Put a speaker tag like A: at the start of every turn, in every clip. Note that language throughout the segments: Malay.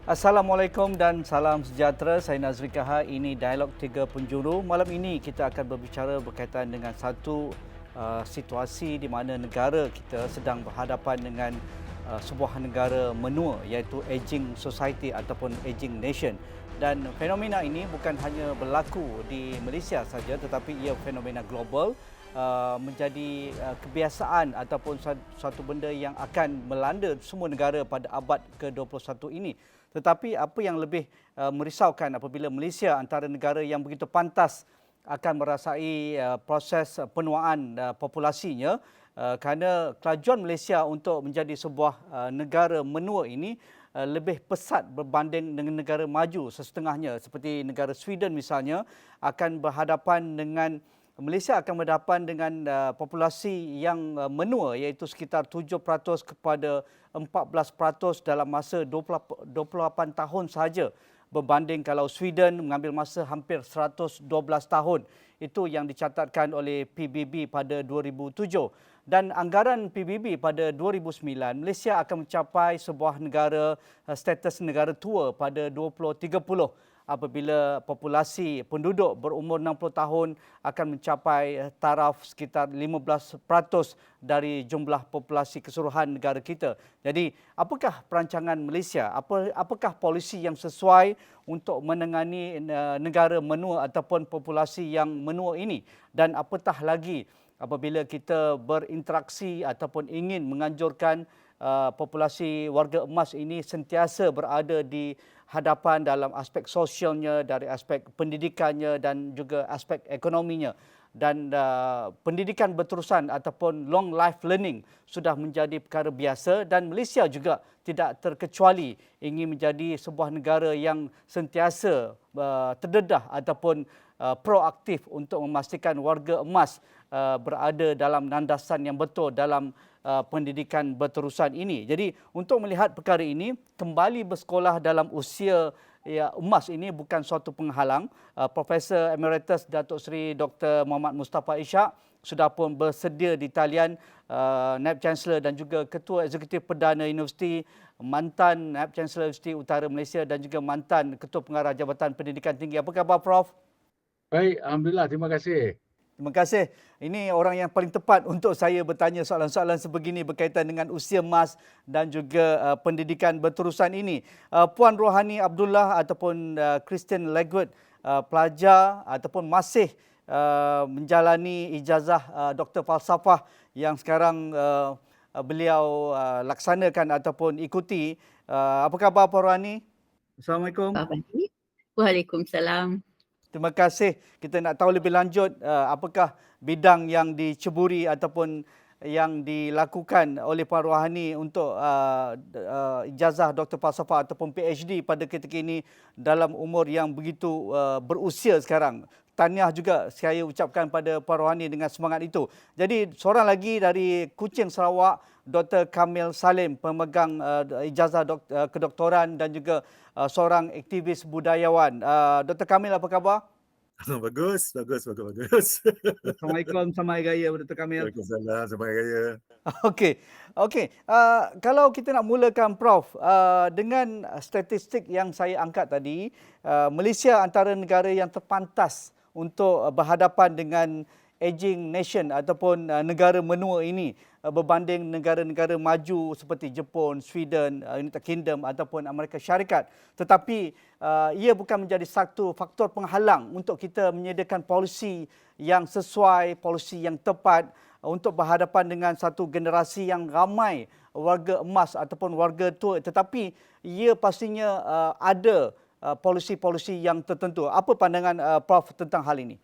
A: Assalamualaikum dan salam sejahtera. Saya Nazri Kahar. Ini Dialog Tiga Penjuru. Malam ini kita akan berbicara berkaitan dengan satu situasi di mana negara kita sedang berhadapan dengan sebuah negara menua, iaitu aging society ataupun aging nation. Dan fenomena ini bukan hanya berlaku di Malaysia saja, tetapi ia fenomena global, menjadi kebiasaan ataupun suatu benda yang akan melanda semua negara pada abad ke-21 ini. Tetapi apa yang lebih merisaukan apabila Malaysia antara negara yang begitu pantas akan merasai proses penuaan populasinya, kerana kelajuan Malaysia untuk menjadi sebuah negara menua ini lebih pesat berbanding dengan negara maju sesetengahnya, seperti negara Sweden misalnya, akan berhadapan dengan Malaysia akan berhadapan dengan populasi yang menua, iaitu sekitar 7% kepada 14% dalam masa 28 tahun sahaja, berbanding kalau Sweden mengambil masa hampir 112 tahun. Itu yang dicatatkan oleh PBB pada 2007. Dan anggaran PBB pada 2009, Malaysia akan mencapai sebuah negara status negara tua pada 2030, apabila populasi penduduk berumur 60 tahun akan mencapai taraf sekitar 15% dari jumlah populasi keseluruhan negara kita. Jadi, apakah perancangan Malaysia? Apakah polisi yang sesuai untuk menangani negara menua ataupun populasi yang menua ini? Dan apatah lagi apabila kita berinteraksi ataupun ingin menganjurkan populasi warga emas ini sentiasa berada di hadapan dalam aspek sosialnya, dari aspek pendidikannya dan juga aspek ekonominya. Dan pendidikan berterusan ataupun long life learning sudah menjadi perkara biasa, dan Malaysia juga tidak terkecuali ingin menjadi sebuah negara yang sentiasa terdedah ataupun proaktif untuk memastikan warga emas berada dalam landasan yang betul dalam pendidikan berterusan ini. Jadi untuk melihat perkara ini, kembali bersekolah dalam usia emas ini bukan suatu penghalang. Profesor Emeritus Datuk Seri Dr. Muhammad Mustafa Ishak sudah pun bersedia di talian, Naib Chancellor dan juga Ketua Eksekutif Perdana Universiti, mantan Naib Chancellor Universiti Utara Malaysia dan juga mantan Ketua Pengarah Jabatan Pendidikan Tinggi. Apa khabar, Prof?
B: Baik, alhamdulillah, terima kasih.
A: Terima kasih. Ini orang yang paling tepat untuk saya bertanya soalan-soalan sebegini berkaitan dengan usia emas dan juga pendidikan berterusan ini. Puan Rohani Abdullah ataupun Christian Legwood, pelajar ataupun masih menjalani ijazah Doktor Falsafah yang sekarang beliau laksanakan ataupun ikuti. Apa khabar Puan Rohani? Assalamualaikum.
C: Baik. Waalaikumsalam.
A: Terima kasih. Kita nak tahu lebih lanjut apakah bidang yang diceburi ataupun yang dilakukan oleh Puan Rohani untuk ijazah Doktor Falsafah ataupun PhD pada ketika ini dalam umur yang begitu berusia sekarang. Tahniah juga saya ucapkan pada Puan Rohani dengan semangat itu. Jadi seorang lagi dari Kuching, Sarawak, Dr. Kamil Salim, pemegang ijazah kedoktoran dan juga seorang aktivis budayawan. Dr. Kamil, apa khabar?
D: Bagus.
A: Assalamualaikum, selamat Hari Raya Dr. Kamil.
D: Waalaikumsalam, selamat Hari Raya.
A: Okey. Kalau kita nak mulakan Prof, dengan statistik yang saya angkat tadi, Malaysia antara negara yang terpantas untuk berhadapan dengan aging nation ataupun negara menua ini berbanding negara-negara maju seperti Jepun, Sweden, United Kingdom ataupun Amerika Syarikat. Tetapi ia bukan menjadi satu faktor penghalang untuk kita menyediakan polisi yang sesuai, polisi yang tepat untuk berhadapan dengan satu generasi yang ramai warga emas ataupun warga tua. Tetapi ia pastinya ada polisi-polisi yang tertentu. Apa pandangan Prof tentang hal ini?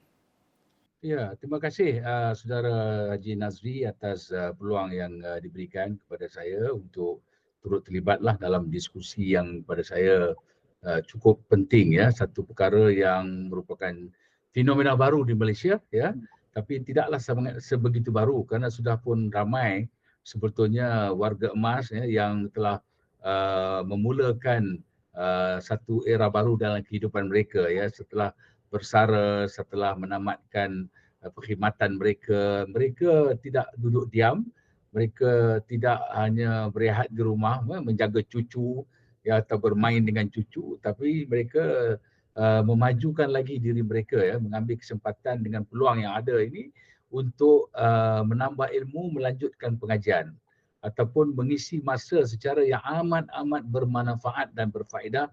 B: Ya, terima kasih Saudara Haji Nazri atas peluang yang diberikan kepada saya untuk turut terlibatlah dalam diskusi yang pada saya cukup penting, ya, satu perkara yang merupakan fenomena baru di Malaysia, ya, tapi tidaklah sebegitu baru kerana sudah pun ramai sebetulnya warga emas, ya, yang telah memulakan satu era baru dalam kehidupan mereka, ya, setelah bersara, setelah menamatkan perkhidmatan mereka. Mereka tidak duduk diam, mereka tidak hanya berehat di rumah menjaga cucu, ya, atau bermain dengan cucu, tapi mereka memajukan lagi diri mereka, ya, mengambil kesempatan dengan peluang yang ada ini untuk menambah ilmu, melanjutkan pengajian ataupun mengisi masa secara yang amat bermanfaat dan berfaedah,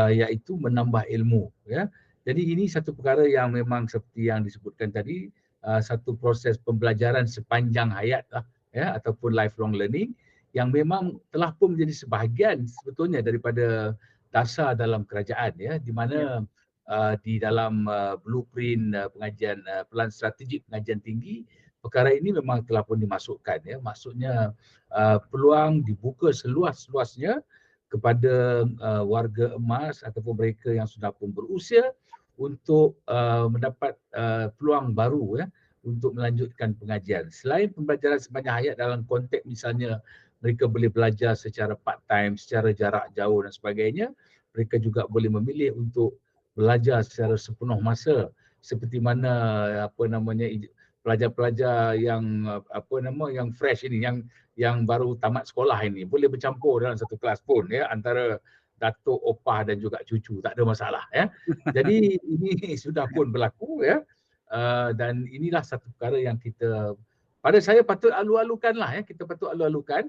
B: iaitu menambah ilmu, ya. Jadi ini satu perkara yang memang seperti yang disebutkan tadi, satu proses pembelajaran sepanjang hayat lah, ya, ataupun lifelong learning yang memang telah pun menjadi sebahagian sebetulnya daripada dasar dalam kerajaan, ya, di mana di dalam blueprint pengajian pelan strategik pengajian tinggi, perkara ini memang telah pun dimasukkan, ya. Maksudnya peluang dibuka seluas-luasnya kepada warga emas ataupun mereka yang sudah pun berusia untuk mendapat peluang baru, ya, untuk melanjutkan pengajian. Selain pembelajaran sepanjang hayat dalam konteks misalnya mereka boleh belajar secara part time, secara jarak jauh dan sebagainya, mereka juga boleh memilih untuk belajar secara sepenuh masa seperti mana pelajar-pelajar yang yang fresh ini, yang baru tamat sekolah ini boleh bercampur dalam satu kelas pun, ya, antara datuk, opah dan juga cucu, tak ada masalah, ya. Jadi ini sudah pun berlaku, ya. Dan inilah satu perkara yang kita, pada saya patut alu-alukan lah, ya. Kita patut alu-alukan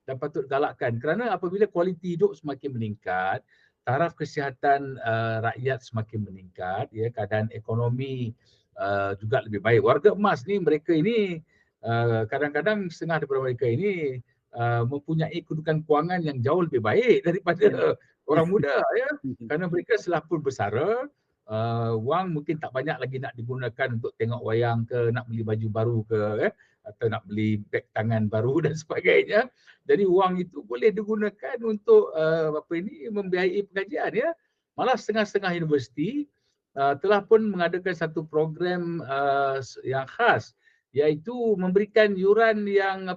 B: dan patut galakkan, kerana apabila kualiti hidup semakin meningkat, taraf kesihatan rakyat semakin meningkat, ya, keadaan ekonomi juga lebih baik. Warga emas ni, mereka ini kadang-kadang setengah daripada mereka ini mempunyai kedudukan kewangan yang jauh lebih baik daripada orang muda, ya, kerana mereka setelah pun bersara, wang mungkin tak banyak lagi nak digunakan untuk tengok wayang ke, nak beli baju baru ke, atau nak beli beg tangan baru dan sebagainya. Jadi wang itu boleh digunakan untuk membiayai pengajian, ya. Malah setengah-setengah universiti telah pun mengadakan satu program yang khas, iaitu memberikan yuran yang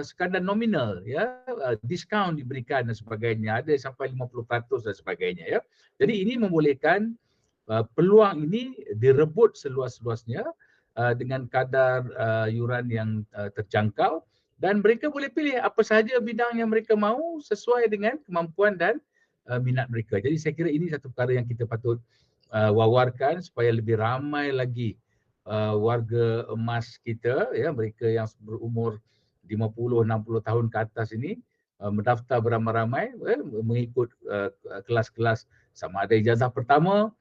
B: sekadar nominal, ya, diskaun diberikan dan sebagainya, ada sampai 50% dan sebagainya, ya. Jadi ini membolehkan peluang ini direbut seluas-luasnya dengan kadar yuran yang terjangkau, dan mereka boleh pilih apa sahaja bidang yang mereka mahu sesuai dengan kemampuan dan minat mereka. Jadi saya kira ini satu perkara yang kita patut wawarkan supaya lebih ramai lagi warga emas kita, ya, mereka yang berumur 50-60 tahun ke atas ini mendaftar beramai-ramai, mengikut kelas-kelas sama ada ijazah pertama,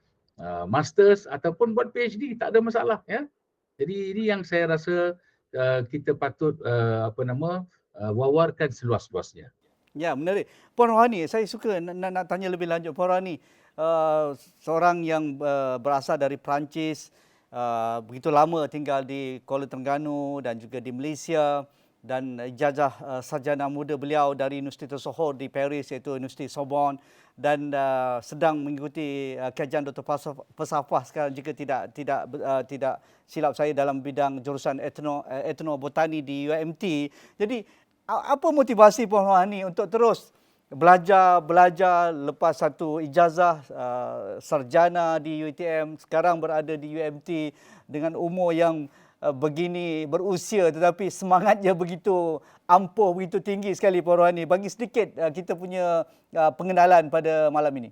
B: masters ataupun buat PhD, tak ada masalah, ya. Jadi ini yang saya rasa kita patut wawarkan seluas-luasnya.
A: Ya, menarik. Puan Rohani, saya suka nak tanya lebih lanjut. Puan Rohani, seorang yang berasal dari Perancis, begitu lama tinggal di Kuala Terengganu dan juga di Malaysia, dan ijazah sarjana muda beliau dari Universiti tersohor di Paris, iaitu Universiti Sorbonne, dan sedang mengikuti kajian Dr. Falsafah sekarang jika tidak silap saya dalam bidang jurusan etnobotani di UMT. Jadi apa motivasi Puan Rohani untuk terus belajar lepas satu ijazah sarjana di UiTM, sekarang berada di UMT dengan umur yang begini, berusia, tetapi semangatnya begitu ampuh, begitu tinggi sekali Puan Rohani. Bagi sedikit kita punya pengenalan pada malam ini.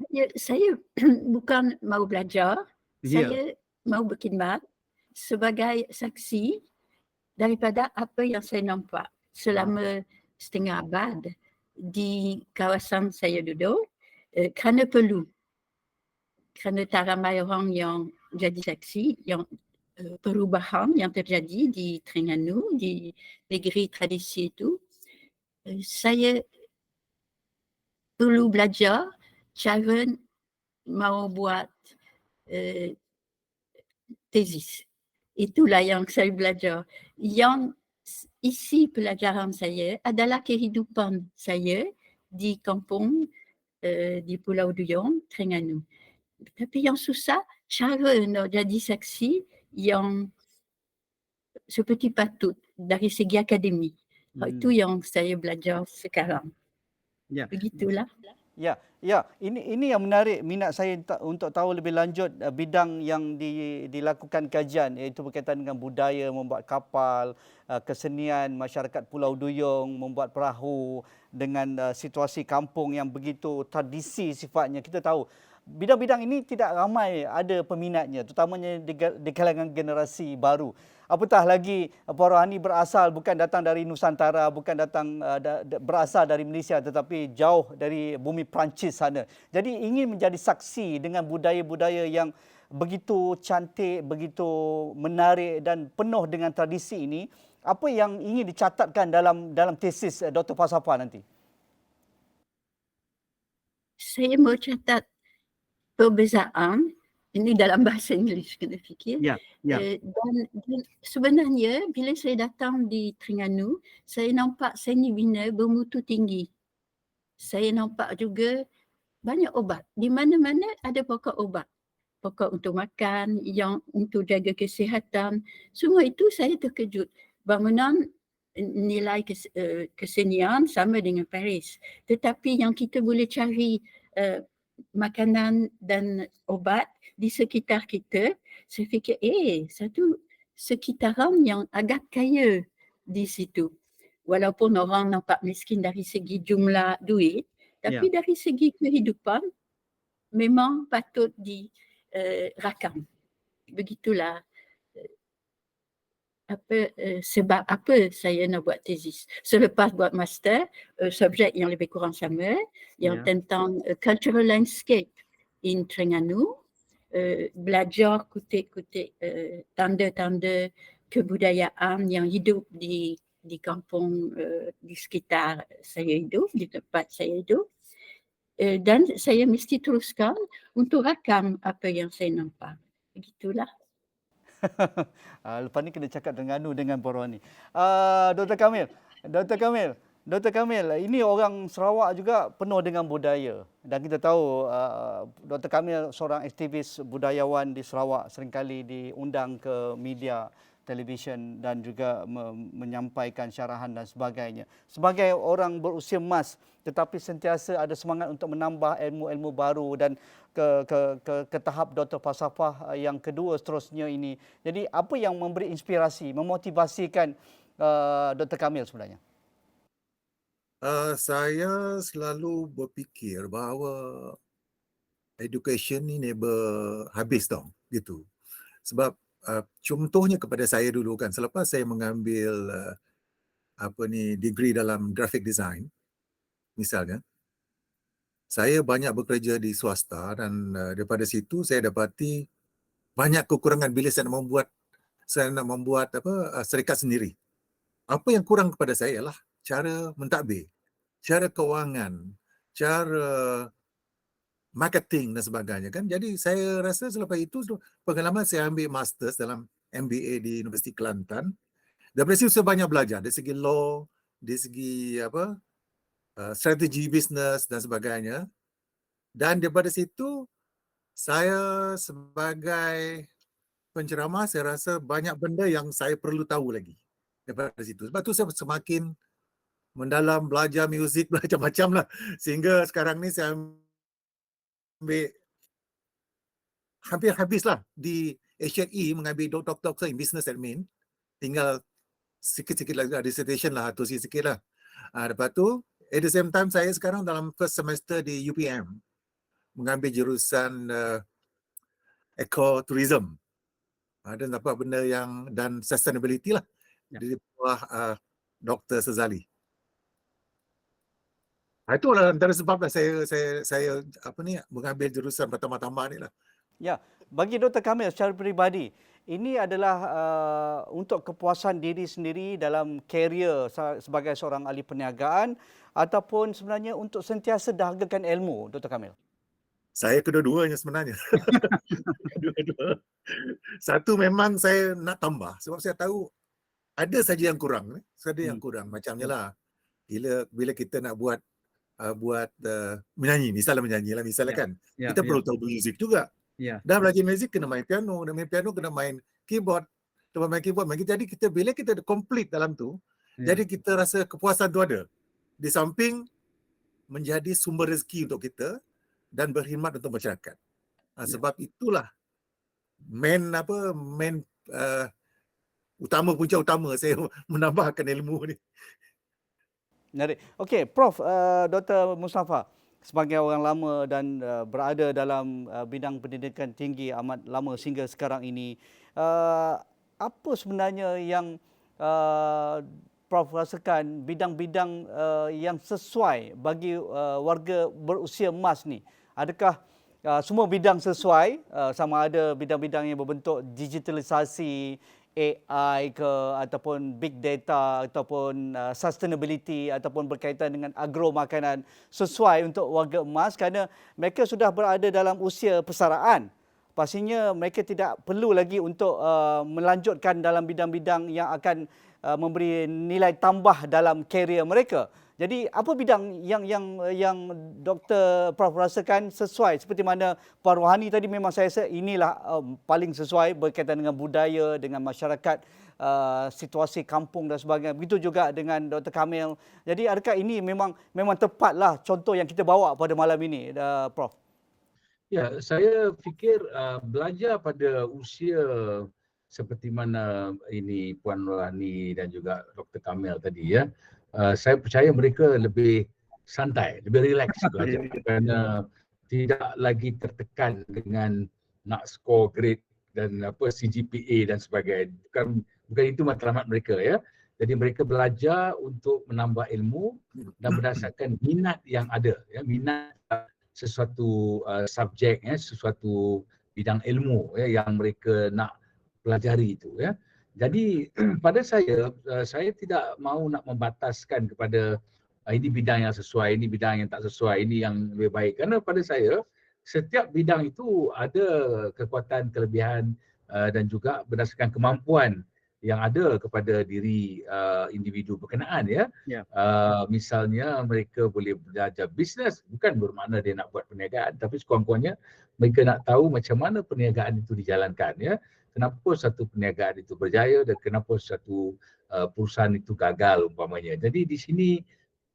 C: Ya, saya bukan mau belajar, saya mau berkhidmat sebagai saksi daripada apa yang saya nampak selama setengah abad di kawasan saya duduk, kerana perlu. Kerana tak ramai orang yang jadi saksi yang perubahan yang terjadi di Terengganu, di negeri tradisi itu. Saya perlu belajar cara mau buat tesis. Itulah yang saya belajar. Yang isi pelajaran saya adalah kehidupan saya di kampung di Pulau Duyung, Terengganu. Tapi yang susah, cara nak jadi saksi yang seperti patut dari segi akademik. Itu yang saya belajar sekarang.
A: Ya.
C: Begitulah.
A: Ya. Ini yang menarik minat saya untuk tahu lebih lanjut bidang yang dilakukan kajian, iaitu berkaitan dengan budaya, membuat kapal, kesenian masyarakat Pulau Duyung, membuat perahu dengan situasi kampung yang begitu tradisi sifatnya. Kita tahu bidang-bidang ini tidak ramai ada peminatnya, terutamanya di kalangan generasi baru. Apatah lagi Puan Rohani berasal bukan datang dari Nusantara, bukan datang berasal dari Malaysia, tetapi jauh dari bumi Perancis sana. Jadi ingin menjadi saksi dengan budaya-budaya yang begitu cantik, begitu menarik dan penuh dengan tradisi ini. Apa yang ingin dicatatkan dalam tesis Dr. Falsafah nanti?
C: Saya mau catat perbezaan, ini dalam bahasa Inggeris kena fikir. Dan sebenarnya bila saya datang di Terengganu, saya nampak seni bina bermutu tinggi. Saya nampak juga banyak obat. Di mana-mana ada pokok obat. Pokok untuk makan, yang untuk jaga kesihatan. Semua itu saya terkejut. Bangunan nilai kesenian sama dengan Paris. Tetapi yang kita boleh cari makanan dan obat di sekitar kita, saya fikir satu sekitaran yang agak kaya di situ. Walaupun orang nampak miskin dari segi jumlah duit, tapi dari segi kehidupan memang patut dirakam. Begitulah sebab apa saya nak buat tesis. Selepas buat master, subjek yang lebih kurang sama, yang tentang cultural landscape in Terengganu, belajar kutip-kutip tanda-tanda kebudayaan yang hidup di kampung di sekitar saya hidup, di tempat saya hidup. Dan saya mesti teruskan untuk rakam apa yang saya nampak. Begitulah.
A: Lepas ni kena cakap Terengganu dengan Puan Rohani. Dr. Kamil, ini orang Sarawak juga penuh dengan budaya. Dan kita tahu Dr. Kamil seorang aktivis budayawan di Sarawak, seringkali diundang ke media, televisyen dan juga menyampaikan syarahan dan sebagainya. Sebagai orang berusia emas tetapi sentiasa ada semangat untuk menambah ilmu-ilmu baru dan ke tahap Dr. Falsafah yang kedua seterusnya ini. Jadi apa yang memberi inspirasi, memotivasikan Dr. Kamil sebenarnya?
D: Saya selalu berfikir bahawa education ni never habis tau, gitu. Sebab contohnya kepada saya dulu kan, selepas saya mengambil degree dalam graphic design misalnya, saya banyak bekerja di swasta dan daripada situ saya dapati banyak kekurangan bila saya nak membuat syarikat sendiri. Apa yang kurang kepada saya ialah cara mentadbir, cara kewangan, cara marketing dan sebagainya kan. Jadi saya rasa selepas itu pengalaman saya ambil masters dalam MBA di Universiti Kelantan. Daripada situ saya banyak belajar dari segi law, dari segi strategi bisnes dan sebagainya. Dan daripada situ saya sebagai penceramah saya rasa banyak benda yang saya perlu tahu lagi daripada situ. Sebab tu saya semakin mendalam, belajar muzik, belajar macam lah. Sehingga sekarang ni saya ambil hampir habislah di HNE mengambil Doctor in Business Admin. Tinggal sikit-sikit lagi dissertation lah atau sikit-sikit lah. Lepas tu, at the same time saya sekarang dalam first semester di UPM mengambil jurusan Ecotourism. Dan dapat benda yang dan sustainability lah di bawah Dr. Sezali. Itulah antara sebab lah saya mengambil jurusan pertama-tama ni lah.
A: Ya, bagi Dr. Kamil secara peribadi, ini adalah untuk kepuasan diri sendiri dalam karier sebagai seorang ahli perniagaan ataupun sebenarnya untuk sentiasa dahagakan ilmu, Dr. Kamil?
D: Saya kedua-duanya sebenarnya. Kedua-dua. Satu memang saya nak tambah sebab saya tahu ada saja yang kurang. Yang kurang. Macamnya lah, bila kita nak buat menyanyi, misalnya kan. Kita perlu tahu muzik juga. Dan belajar muzik kena main piano, dan main piano kena main keyboard. Jadi bila kita complete dalam tu, jadi kita rasa kepuasan tu ada. Di samping menjadi sumber rezeki untuk kita dan berkhidmat untuk masyarakat. Sebab itulah main punca utama saya menambahkan ilmu ni.
A: Menarik. Okey, Prof, Dr. Mustafa, sebagai orang lama dan berada dalam bidang pendidikan tinggi amat lama sehingga sekarang ini, apa sebenarnya yang Prof rasakan bidang-bidang yang sesuai bagi warga berusia emas ni? Adakah semua bidang sesuai, sama ada bidang-bidang yang berbentuk digitalisasi, AI ke, ataupun big data, ataupun sustainability, ataupun berkaitan dengan agro makanan, sesuai untuk warga emas kerana mereka sudah berada dalam usia persaraan. Pastinya mereka tidak perlu lagi untuk melanjutkan dalam bidang-bidang yang akan memberi nilai tambah dalam karier mereka. Jadi apa bidang yang Dr. Prof rasakan sesuai, seperti mana Puan Rohani tadi, memang saya rasa inilah paling sesuai berkaitan dengan budaya, dengan masyarakat, situasi kampung dan sebagainya. Begitu juga dengan Dr. Kamil. Jadi adakah ini memang tepatlah contoh yang kita bawa pada malam ini, Prof?
B: Ya, saya fikir belajar pada usia seperti mana ini Puan Rohani dan juga Dr. Kamil tadi ya, saya percaya mereka lebih santai, lebih rileks belajar kerana tidak lagi tertekan dengan nak skor grade dan CGPA dan sebagainya. Bukan itu matlamat mereka ya. Jadi mereka belajar untuk menambah ilmu dan berdasarkan minat yang ada ya, minat sesuatu subjek ya, sesuatu bidang ilmu ya yang mereka nak pelajari itu ya. Jadi pada saya tidak mahu nak membataskan kepada ini bidang yang sesuai, ini bidang yang tak sesuai, ini yang lebih baik. Kerana pada saya setiap bidang itu ada kekuatan, kelebihan dan juga berdasarkan kemampuan yang ada kepada diri individu berkenaan ya. Misalnya mereka boleh belajar bisnes, bukan bermakna dia nak buat perniagaan, tapi sekurang-kurangnya mereka nak tahu macam mana perniagaan itu dijalankan ya. Kenapa satu perniagaan itu berjaya dan kenapa satu perusahaan itu gagal umpamanya. Jadi di sini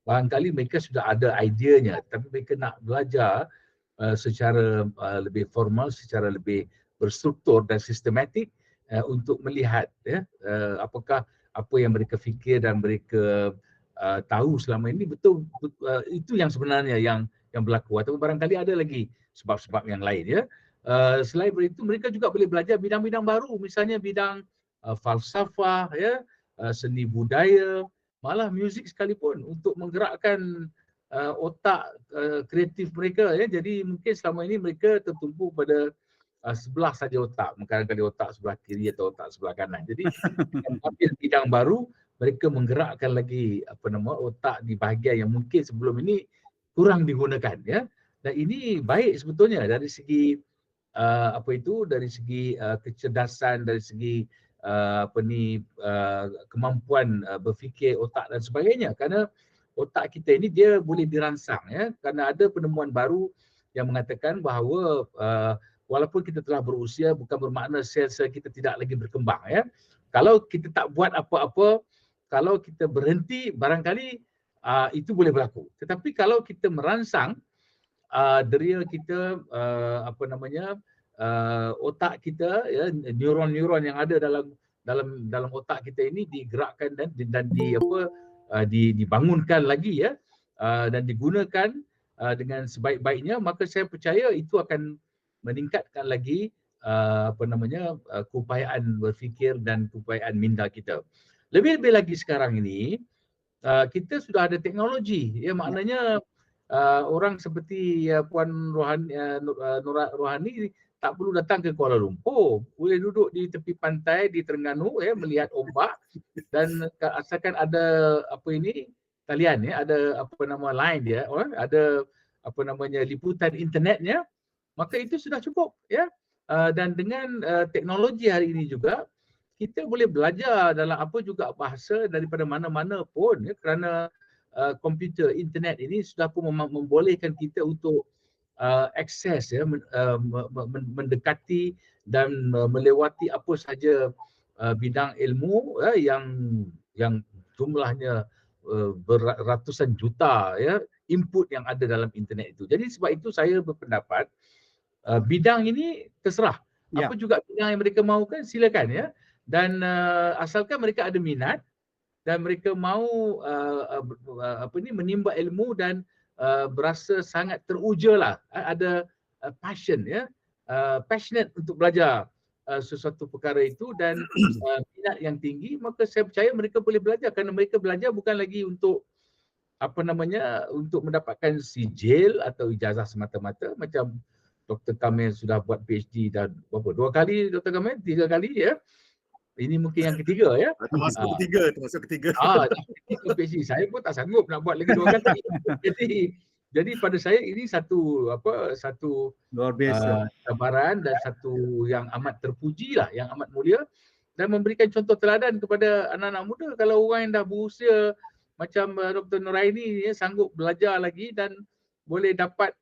B: barangkali mereka sudah ada ideanya, tapi mereka nak belajar secara lebih formal, secara lebih berstruktur dan sistematik untuk melihat ya, apakah apa yang mereka fikir dan mereka tahu selama ini betul, itu yang sebenarnya yang berlaku, atau barangkali ada lagi sebab-sebab yang lain ya. Selain itu mereka juga boleh belajar bidang-bidang baru, misalnya bidang falsafah ya, seni budaya, malah muzik sekalipun, untuk menggerakkan otak kreatif mereka ya. Jadi mungkin selama ini mereka tertumpu pada sebelah saja otak, kadang-kadang otak sebelah kiri atau otak sebelah kanan. Jadi ambil bidang baru, mereka menggerakkan lagi otak di bahagian yang mungkin sebelum ini kurang digunakan ya. Dan ini baik sebetulnya dari segi dari segi kecerdasan, dari segi kemampuan berfikir otak dan sebagainya. Kerana otak kita ini dia boleh dirangsang ya, kerana ada penemuan baru yang mengatakan bahawa walaupun kita telah berusia bukan bermakna sel-sel kita tidak lagi berkembang ya. Kalau kita tak buat apa-apa, kalau kita berhenti, barangkali itu boleh berlaku. Tetapi kalau kita merangsang deria kita, otak kita ya, neuron-neuron yang ada dalam otak kita ini digerakkan dan dibangunkan lagi ya, dan digunakan dengan sebaik-baiknya, maka saya percaya itu akan meningkatkan lagi keupayaan berfikir dan keupayaan minda kita. Lebih-lebih lagi sekarang ini kita sudah ada teknologi ya, maknanya orang seperti Puan Rohani tak perlu datang ke Kuala Lumpur, boleh duduk di tepi pantai di Terengganu ya, melihat ombak, dan asalkan ada talian ya, ada line dia, ada liputan internetnya, maka itu sudah cukup ya. Dan dengan teknologi hari ini juga kita boleh belajar dalam bahasa daripada mana-mana pun ya, kerana komputer, internet ini sudah pun membolehkan kita untuk akses ya, mendekati dan melewati apa saja bidang ilmu ya, yang jumlahnya beratusan juta ya, input yang ada dalam internet itu. Jadi sebab itu saya berpendapat bidang ini terserah.
A: Ya.
B: Apa juga bidang yang mereka mahukan silakan ya. Dan asalkan mereka ada minat dan mereka mahu menimba ilmu dan berasa sangat teruja lah, ada passion ya, passionate untuk belajar sesuatu perkara itu dan minat yang tinggi, maka saya percaya mereka boleh belajar kerana mereka belajar bukan lagi untuk untuk mendapatkan sijil atau ijazah semata-mata macam Dr. Kamil sudah buat PhD dah berapa? 2 kali Dr. Kamil? 3 kali ya? Ini mungkin yang ketiga ya.
D: Termasuk ketiga.
B: PhD. Saya pun tak sanggup nak buat lagi 2 kali. Jadi pada saya ini satu
A: Luar biasa.
B: cabaran dan satu yang amat terpuji lah, yang amat mulia dan memberikan contoh teladan kepada anak-anak muda. Kalau orang yang dah berusia macam Dr. Nuraini ya, sanggup belajar lagi dan boleh dapat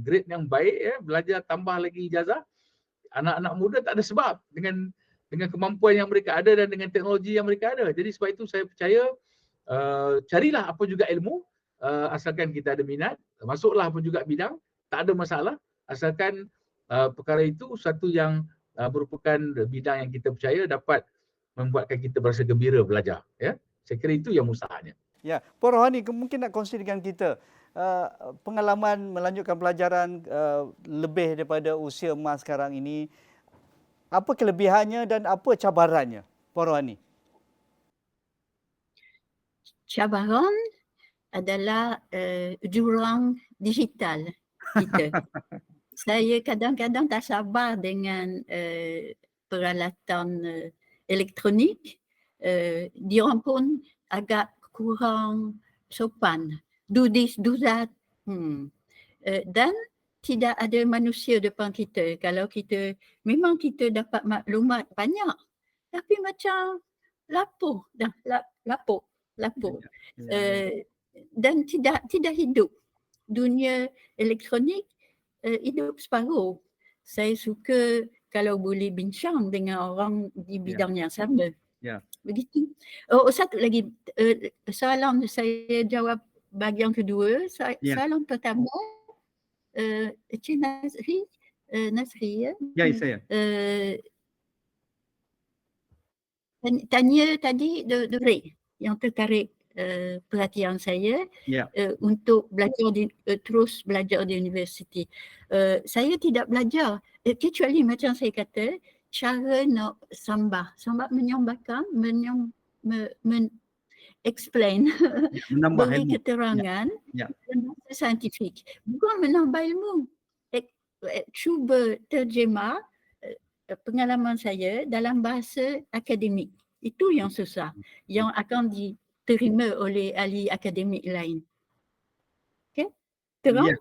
B: grade yang baik ya, belajar tambah lagi ijazah. Anak-anak muda tak ada sebab dengan kemampuan yang mereka ada dan dengan teknologi yang mereka ada. Jadi sebab itu saya percaya carilah apa juga ilmu, asalkan kita ada minat, masuklah apa juga bidang, tak ada masalah asalkan perkara itu satu yang merupakan bidang yang kita percaya dapat membuatkan kita berasa gembira belajar ya. Saya kira itu yang mustahaknya.
A: Ya, Puan Rohani mungkin nak kongsi dengan kita pengalaman melanjutkan pelajaran lebih daripada usia emas sekarang ini. Apa kelebihannya dan apa cabarannya, Puan Rohani?
C: Cabaran adalah jurang digital kita. Saya kadang-kadang tak sabar dengan peralatan elektronik. Diorang pun agak kurang sopan. Do this, do that. Dan tidak ada manusia depan kita. Kalau kita, memang kita dapat maklumat banyak. Tapi macam lapuk. Dan tidak hidup. Dunia elektronik hidup separuh. Saya suka kalau boleh bincang dengan orang di bidang yang sama. Begitu. Satu lagi soalan saya jawab bahagian kedua. Soalan pertama, Encik Nazri ya?
A: Ya, saya.
C: Tanya tadi Dorek yang tertarik perhatian saya untuk belajar terus belajar di universiti. Saya tidak belajar kecuali macam saya kata cara nak sambah menyambahkan explain beri keterangan bahasa saintifik, bukan menambah ilmu. Cuba terjemah pengalaman saya dalam bahasa akademik. Itu yang susah, yang akan diterima oleh ahli akademik lain. Okey? Terang?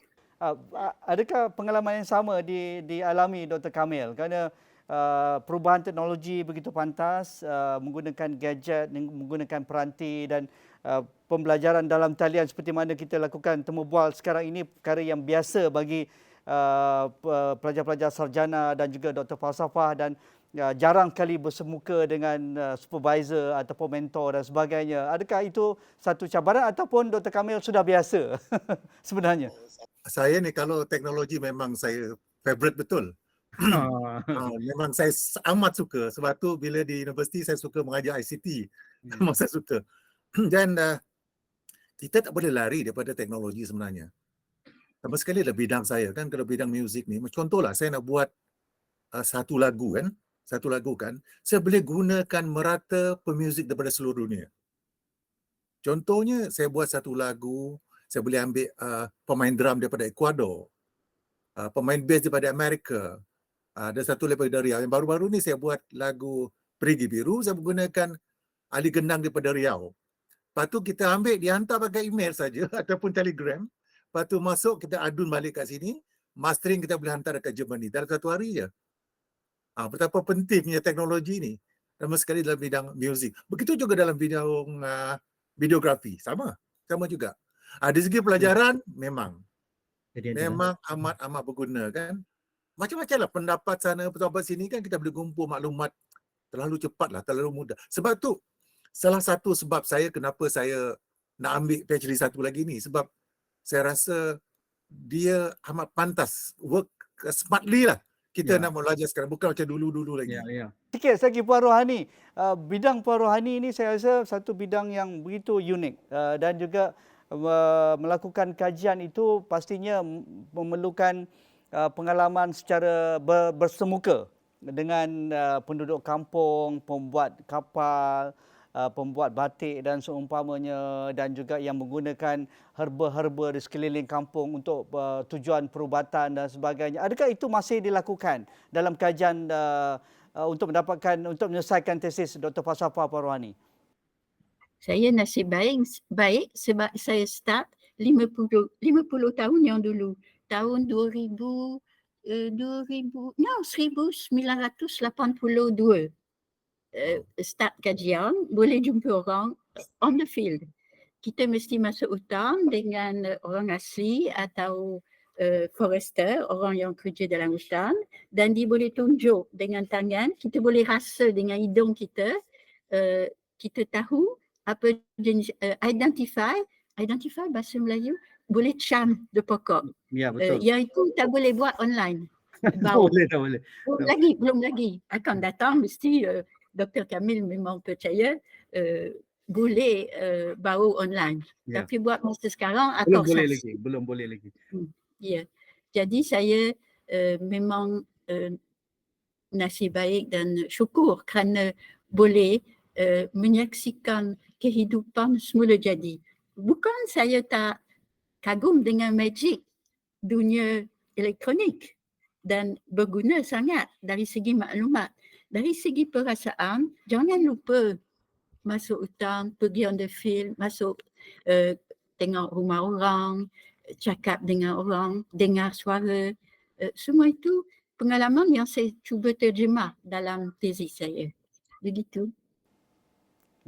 A: Adakah pengalaman yang sama dialami Dr. Kamil? Kerana perubahan teknologi begitu pantas, menggunakan gadget, menggunakan peranti dan pembelajaran dalam talian seperti mana kita lakukan temu bual sekarang ini perkara yang biasa bagi pelajar-pelajar sarjana dan juga doktor falsafah dan jarang kali bersemuka dengan supervisor ataupun mentor dan sebagainya. Adakah itu satu cabaran ataupun Dr. Kamil sudah biasa sebenarnya?
D: Saya ni kalau teknologi memang saya favorite betul. Memang saya amat suka. Sebab tu bila di universiti saya suka mengajar ICT. Memang saya suka. Dan kita tak boleh lari daripada teknologi sebenarnya. Sama sekali dalam bidang saya kan, kalau bidang muzik ni, contohlah saya nak buat satu lagu kan, saya boleh gunakan merata pemuzik daripada seluruh dunia. Contohnya saya buat satu lagu, saya boleh ambil pemain drum daripada Ecuador, pemain bass daripada Amerika, ada satu daripada Riau. Yang baru-baru ni saya buat lagu Perigi Biru, saya menggunakan ahli gendang daripada Riau. Lepas tu kita ambil, dihantar pakai email saja ataupun telegram. Lepas tu masuk, kita adun balik kat sini, mastering kita boleh hantar dekat Germany dalam satu hari je. Betapa pentingnya teknologi ni, sama sekali dalam bidang muzik. Begitu juga dalam bidang videografi, sama juga. Dari segi pelajaran, memang amat berguna kan. Macam-macam lah pendapat sana, pendapat sini kan, kita boleh kumpul maklumat terlalu cepat lah, terlalu mudah. Sebab tu, salah satu sebab saya kenapa saya nak ambil PhD satu lagi ni, sebab saya rasa dia amat pantas work smartly lah. Kita nak belajar sekarang, bukan macam dulu-dulu lagi.
A: Sikit lagi Puan Rohani, bidang Puan Rohani ini saya rasa satu bidang yang begitu unik dan juga melakukan kajian itu pastinya memerlukan pengalaman secara bersemuka dengan penduduk kampung, pembuat kapal, pembuat batik dan seumpamanya, dan juga yang menggunakan herba-herba di sekeliling kampung untuk tujuan perubatan dan sebagainya. Adakah itu masih dilakukan dalam kajian untuk menyelesaikan tesis Dr. Falsafah Puan Rohani?
C: Saya nasib baik sebab saya start 50 tahun yang dulu. Tahun 1982. Start kajian, boleh jumpa orang on the field. Kita mesti masuk hutan dengan orang asli atau forester, orang yang kerja dalam hutan, dan dia boleh tunjuk dengan tangan, kita boleh rasa dengan hidung kita, kita tahu apa jenis, identify bahasa Melayu, boleh cam de pokok.
A: Ya, betul.
C: Yang itu tak boleh buat online.
A: Tak boleh.
C: Belum lagi. Akan datang mesti Dr. Kamil memang percaya boleh baru online.
A: Ya.
C: Tapi buat masa sekarang
A: Belum boleh lagi.
C: Ya. Jadi saya memang nasib baik dan syukur kerana boleh menyaksikan kehidupan semula jadi. Bukan saya tak kagum dengan magic dunia elektronik dan berguna sangat dari segi maklumat. Dari segi perasaan, jangan lupa masuk hutan, pergi on the field, masuk tengok rumah orang, cakap dengan orang, dengar suara. Semua itu pengalaman yang saya cuba terjemah dalam tesis saya. Begitu.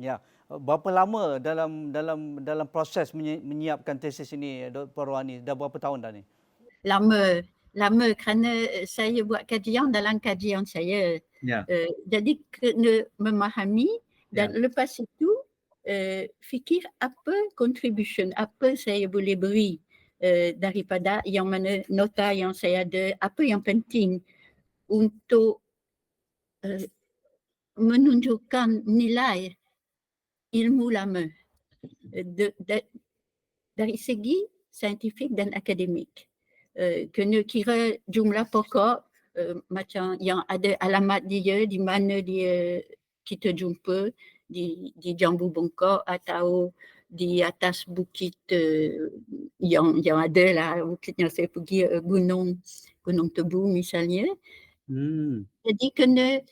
A: Ya. Berapa lama dalam proses menyiapkan tesis ini, Dr. Puan Rohani? Dah berapa tahun dah ni?
C: Lama kerana saya buat kajian dalam kajian saya.
A: Ya.
C: Jadi kena memahami dan lepas itu fikir apa contribution, apa saya boleh beri daripada yang mana nota yang saya ada, apa yang penting untuk menunjukkan nilai ilmu lama dari segi saintifik dan akademik. Kena kira jumlah pokok macam yang ada alamat dia, di mana dia kita jumpa di Jambu Bongkok atau di atas bukit yang ada lah, bukit yang saya pergi, Gunung Tebu misalnya. Jadi kena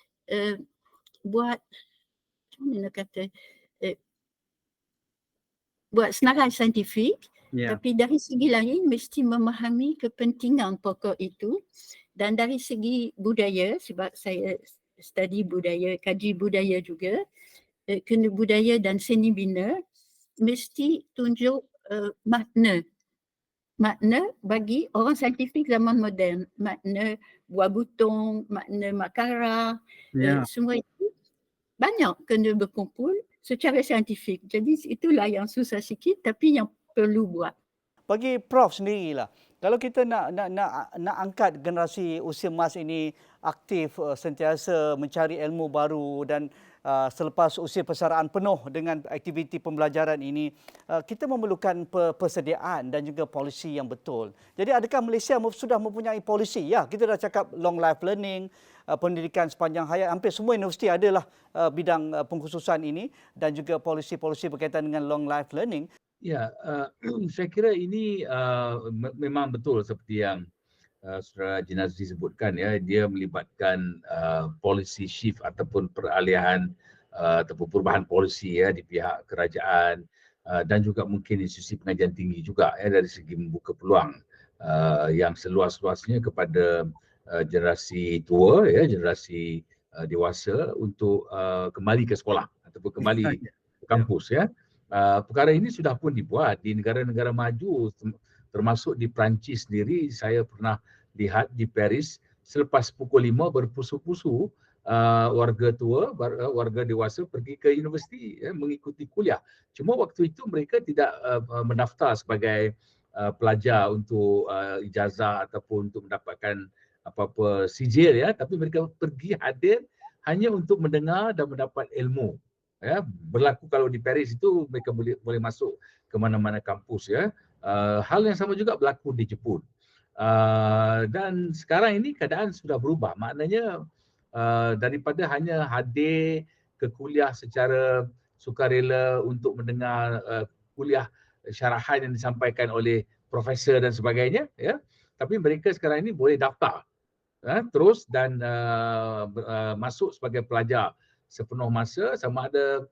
C: buat macam mana kata, buat senarai saintifik. Tapi dari segi lain mesti memahami kepentingan pokok itu, dan dari segi budaya, sebab saya study budaya, kaji budaya juga, kena budaya dan seni bina mesti tunjuk makna bagi orang saintifik zaman moden, makna buah butung, makna makara, semua itu banyak kena berkumpul secara saintifik. Jadi itulah yang susah sikit tapi yang perlu buat.
A: Bagi Prof sendirilah, kalau kita nak angkat generasi usia emas ini aktif, sentiasa mencari ilmu baru dan selepas usia persaraan penuh dengan aktiviti pembelajaran ini, kita memerlukan persediaan dan juga polisi yang betul. Jadi adakah Malaysia sudah mempunyai polisi? Ya, kita dah cakap long life learning, pendidikan sepanjang hayat, hampir semua universiti adalah bidang pengkhususan ini, dan juga polisi-polisi berkaitan dengan long life learning.
B: Ya, saya kira ini memang betul seperti yang Saudara Haji Nazri sebutkan, ya, dia melibatkan policy shift ataupun peralihan ataupun perubahan polisi, ya, di pihak kerajaan dan juga mungkin institusi pengajian tinggi juga, ya, dari segi membuka peluang yang seluas-luasnya kepada generasi tua, ya, generasi dewasa untuk kembali ke sekolah ataupun kembali ke kampus, ya. Perkara ini sudah pun dibuat di negara-negara maju, termasuk di Perancis sendiri. Saya pernah lihat di Paris, selepas pukul 5 berpusu-pusu warga tua, warga dewasa pergi ke universiti mengikuti kuliah. Cuma waktu itu mereka tidak mendaftar sebagai pelajar untuk ijazah ataupun untuk mendapatkan apa-apa sijil tapi mereka pergi hadir hanya untuk mendengar dan mendapat ilmu. Berlaku kalau di Paris itu mereka boleh masuk ke mana-mana kampus hal yang sama juga berlaku di Jepun. Dan sekarang ini keadaan sudah berubah. Maknanya daripada hanya hadir ke kuliah secara sukarela untuk mendengar kuliah syarahan yang disampaikan oleh profesor dan sebagainya tapi mereka sekarang ini boleh daftar terus dan masuk sebagai pelajar sepenuh masa, sama ada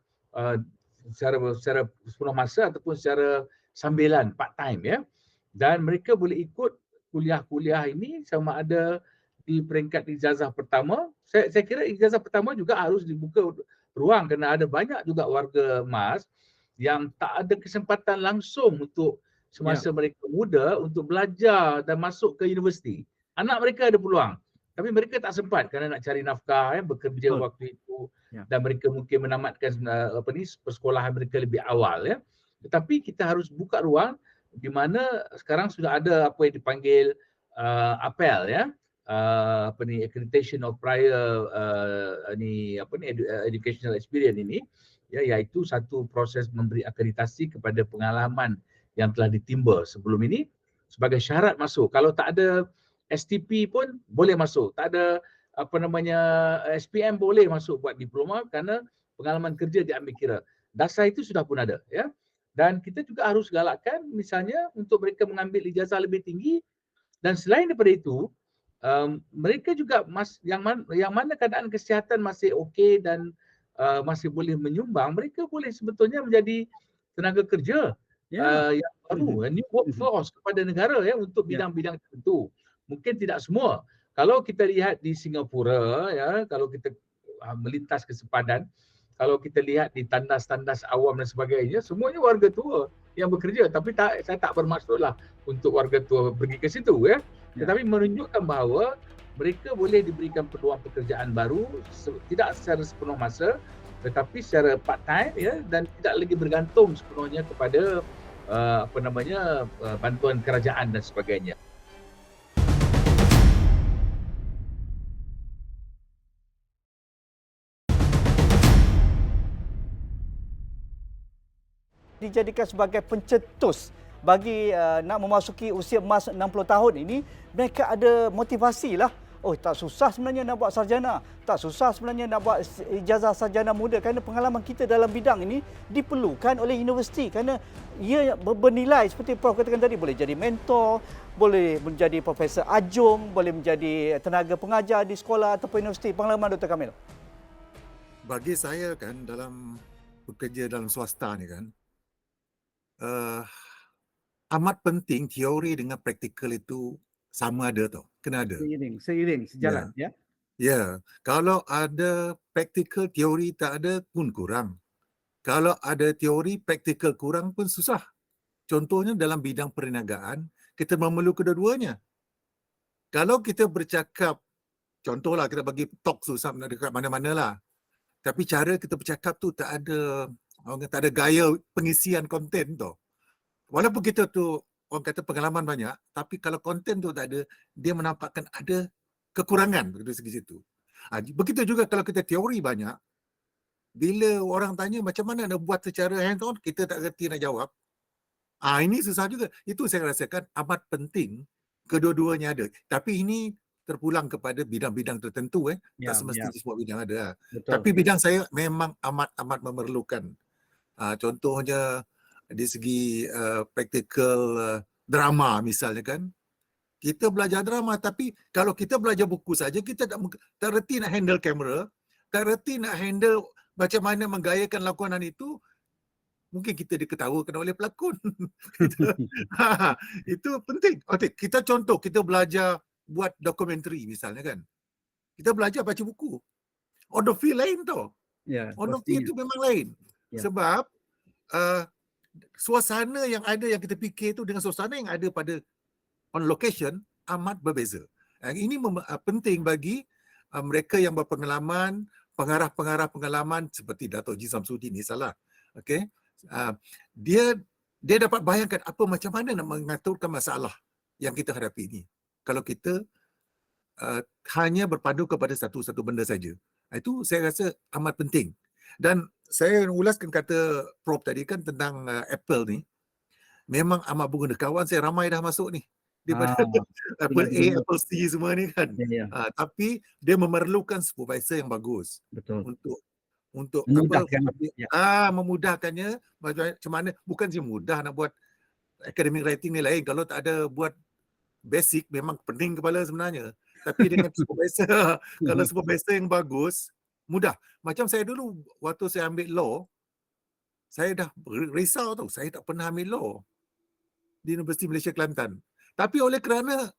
B: secara sepenuh masa ataupun secara sambilan part time dan mereka boleh ikut kuliah-kuliah ini sama ada di peringkat ijazah pertama. Saya kira ijazah pertama juga harus dibuka ruang kerana ada banyak juga warga emas yang tak ada kesempatan langsung untuk semasa mereka muda untuk belajar dan masuk ke universiti. Anak mereka ada peluang tapi mereka tak sempat kerana nak cari nafkah bekerja waktu itu dan mereka mungkin menamatkan persekolahan mereka lebih awal Tetapi kita harus buka ruang di mana sekarang sudah ada apa yang dipanggil APEL accreditation of prior educational experience ini iaitu satu proses memberi akreditasi kepada pengalaman yang telah ditimba sebelum ini sebagai syarat masuk. Kalau tak ada STP pun boleh masuk. Tak ada SPM boleh masuk buat diploma kerana pengalaman kerja diambil kira. Dasar itu sudah pun ada Dan kita juga harus galakkan misalnya untuk mereka mengambil ijazah lebih tinggi dan selain daripada itu mereka juga yang mana keadaan kesihatan masih okey dan masih boleh menyumbang, mereka boleh sebetulnya menjadi tenaga kerja yang baru, new workforce kepada negara untuk bidang-bidang tertentu. Mungkin tidak semua. Kalau kita lihat di Singapura kalau kita melintas ke sepadan, kalau kita lihat di tandas-tandas awam dan sebagainya, semuanya warga tua yang bekerja. Tapi saya tak bermaksudlah untuk warga tua pergi ke situ Tetapi menunjukkan bahawa mereka boleh diberikan peluang pekerjaan baru, tidak secara sepenuh masa tetapi secara part time dan tidak lagi bergantung sepenuhnya kepada bantuan kerajaan dan sebagainya.
A: Dijadikan sebagai pencetus bagi nak memasuki usia emas 60 tahun ini, mereka ada motivasi lah. Oh, tak susah sebenarnya nak buat sarjana. Tak susah sebenarnya nak buat ijazah sarjana muda kerana pengalaman kita dalam bidang ini diperlukan oleh universiti kerana ia bernilai seperti Prof katakan tadi, boleh jadi mentor, boleh menjadi profesor adjung, boleh menjadi tenaga pengajar di sekolah ataupun universiti. Pengalaman Dr. Kamil.
D: Bagi saya kan dalam bekerja dalam swasta ni kan amat penting teori dengan praktikal itu sama ada tau. Kena ada.
A: Seiring, sejalan
D: Ya. Kalau ada praktikal, teori tak ada pun kurang. Kalau ada teori, praktikal kurang pun susah. Contohnya dalam bidang perniagaan, kita memerlukan kedua-duanya. Kalau kita bercakap, contohlah kita bagi talk susah dekat mana-mana lah. Tapi cara kita bercakap tu tak ada gaya pengisian konten tu. Walaupun kita tu orang kata pengalaman banyak, tapi kalau konten tu tak ada, dia menampakkan ada kekurangan dari segi situ. Begitu juga kalau kita teori banyak, bila orang tanya macam mana nak buat secara hands on, kita tak reti nak jawab. Ini susah juga. Itu saya rasakan amat penting kedua-duanya ada. Tapi ini terpulang kepada bidang-bidang tertentu tak semestinya semua bidang ada.
A: Betul.
D: Tapi bidang saya memang amat memerlukan. Contohnya di segi praktikal drama misalnya kan. Kita belajar drama tapi kalau kita belajar buku saja kita tak reti nak handle kamera, tak reti nak handle macam mana menggayakan lakonan itu, mungkin kita diketawakan oleh pelakon. Itu penting. Okay, kita contoh kita belajar buat dokumentari misalnya kan. Kita belajar baca buku. On the field lain tau. On the field itu memang lain. Sebab suasana yang ada yang kita fikir tu dengan suasana yang ada pada on location amat berbeza. Ini penting bagi mereka yang berpengalaman, pengarah-pengarah pengalaman seperti Dato' Haji Samsudin ni salah. Okey. Dia dapat bayangkan macam mana nak mengaturkan masalah yang kita hadapi ni. Kalau kita hanya berpadu kepada satu benda saja. Itu saya rasa amat penting. Dan saya ulaskan kata Prof tadi kan tentang Apple ni. Memang amat berguna. Kawan saya ramai dah masuk ni. Daripada Apple A, Apple C semua ni kan. Tapi dia memerlukan supervisor yang bagus.
A: Betul.
D: Untuk
A: memudahkan.
D: Memudahkannya macam mana. Bukan je mudah nak buat academic writing ni lain. Kalau tak ada buat basic memang pening kepala sebenarnya. Tapi dengan supervisor, kalau supervisor yang bagus, mudah. Macam saya dulu waktu saya ambil law, saya dah risau tau. Saya tak pernah ambil law di Universiti Malaysia Kelantan. Tapi oleh kerana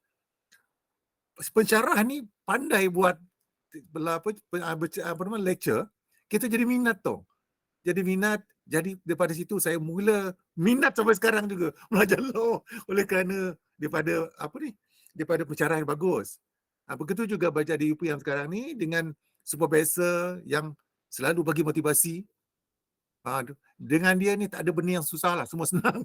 D: pensyarah ni pandai buat lecture, kita jadi minat tau. Jadi daripada situ saya mula minat sampai sekarang juga belajar law oleh kerana daripada pensyarah yang bagus. Begitu juga belajar di UP yang sekarang ni dengan supervisor yang selalu bagi motivasi. Dengan dia ni tak ada benda yang susah lah, semua senang.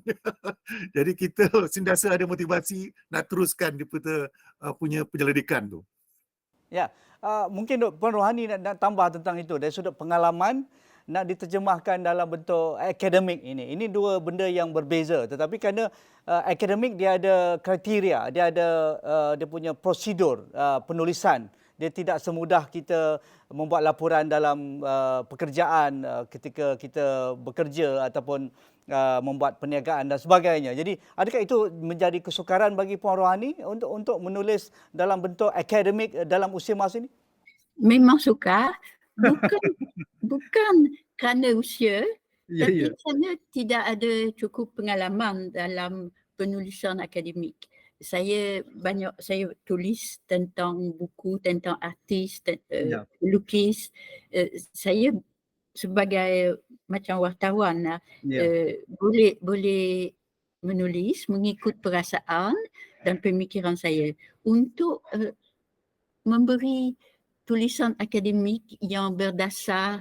D: Jadi kita sentiasa ada motivasi nak teruskan daripada punya penyelidikan tu.
A: Ya, mungkin Puan Rohani nak tambah tentang itu dari sudut pengalaman nak diterjemahkan dalam bentuk akademik ini. Ini dua benda yang berbeza, tetapi kerana akademik dia ada kriteria, dia ada dia punya prosedur penulisan. Dia tidak semudah kita membuat laporan dalam pekerjaan ketika kita bekerja ataupun membuat perniagaan dan sebagainya. Jadi adakah itu menjadi kesukaran bagi Puan Rohani untuk menulis dalam bentuk akademik dalam usia masa ini?
C: Memang sukar. Bukan kerana usia, tapi kerana tidak ada cukup pengalaman dalam penulisan akademik. Saya tulis tentang buku, tentang artis, lukis. Saya sebagai macam wartawan boleh menulis mengikut perasaan dan pemikiran saya untuk memberi tulisan akademik yang berdasar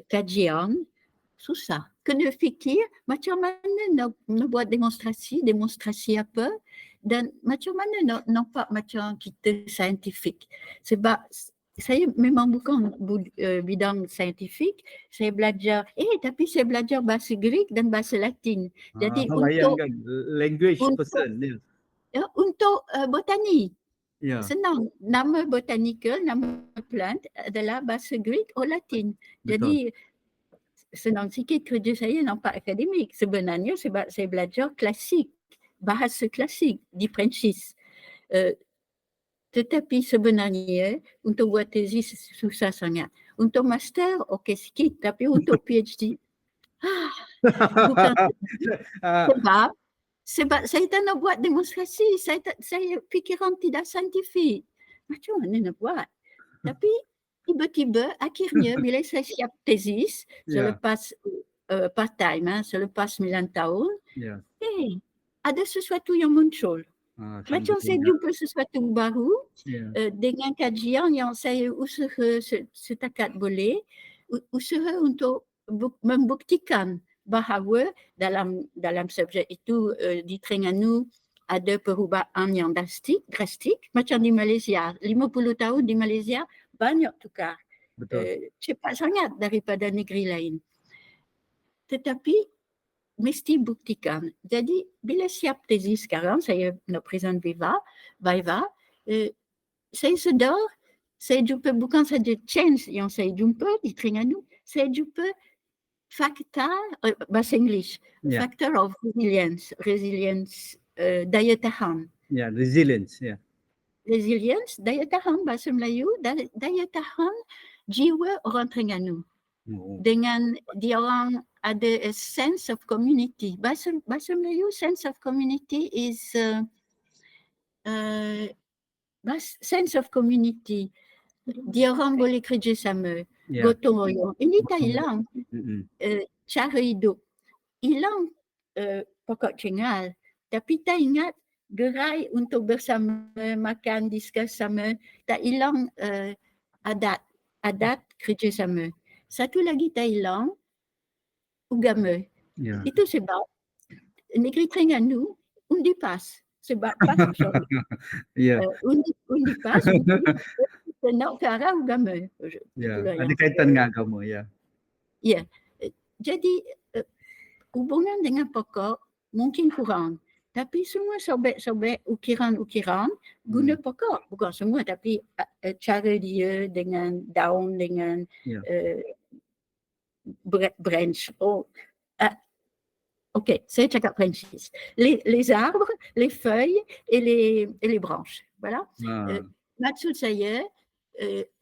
C: kajian susah. Kena fikir macam mana nak buat demonstrasi apa dan macam mana nak nampak macam kita saintifik. Sebab saya memang bukan bidang saintifik, saya belajar tapi saya belajar bahasa Greek dan bahasa Latin. Jadi untuk
A: language person
C: untuk botani. Senang. Nama botanical, nama plant adalah bahasa Greek atau Latin. Jadi senang sikit kerja saya nampak akademik. Sebenarnya sebab saya belajar klasik, bahasa klasik di Perancis. Tetapi sebenarnya untuk buat tesis susah sangat. Untuk master okey sikit, tapi untuk PhD bukan. Sebab saya tak nak buat demonstrasi, saya fikiran tidak saintifik. Macam mana nak buat? Tapi tiba-tiba akhirnya bila saya siap tesis selepas part-time, selepas 9 tahun, ada sesuatu yang muncul. Macam saya jumpa sesuatu baru dengan kajian yang saya usaha setakat boleh, usaha untuk membuktikan bahawa dalam subjek itu di Terengganu ada perubahan yang drastik macam di Malaysia. 50 tahun di Malaysia banyak tukar. Cepat sangat daripada negeri lain. Tetapi mesti buktikan. Jadi bila siap tesis sekarang, saya nak present viva, saya sedar saya jumpa bukan saja chance yang saya jumpa di Terengganu, saya jumpa fakta bahasa English, factor of resilience, daya tahan.
A: Resilience,
C: Resilience, daya tahan bahasa Melayu, daya tahan jiwa orang Terengganu. Dengan dia orang ada a sense of community. Bahasa Melayu, sense of community is sense of community. Dia orang boleh kerjasama, gotong royong. Ini tak hilang. Cara hidup hilang, pokok cengal, tapi tak ingat gerai untuk bersama, makan, discuss sama. Tak hilang adat kerjasama. Satu lagi Thailand, agama.
A: Ya.
C: Itu sebab negeri Terengganu undi PAS. Sebab PAS sorry.
A: Ya.
C: Undi PAS kita nak ke arah agama.
A: Ya.
C: Itulah
A: Ada
C: yang
A: kaitan dengan agama, ya.
C: Ya. Jadi hubungan dengan pokok mungkin kurang. Tapi semua sobek-sobek ukiran-ukiran guna pokok. Bukan semua tapi cara dia dengan daun, dengan
A: Ya.
C: branch. Ok, saya cakap Perancis. Les arbres, les feuilles et les branches. Voilà. Maksud saya,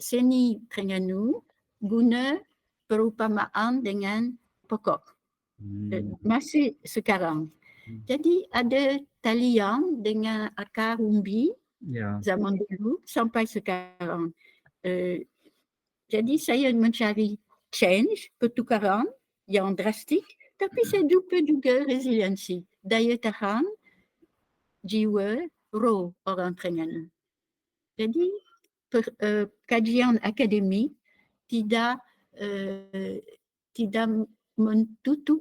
C: seni Terengganu guna perumpamaan dengan pokok. Masih sekarang. Jadi ada talian dengan akar umbi zaman dulu sampai sekarang. Jadi saya mencari change, pertukaran yang drastik, tapi saya jumpa juga resiliensi, daya tahan, jiwa, roh orang Terengganu. Jadi kajian akademik tidak menutup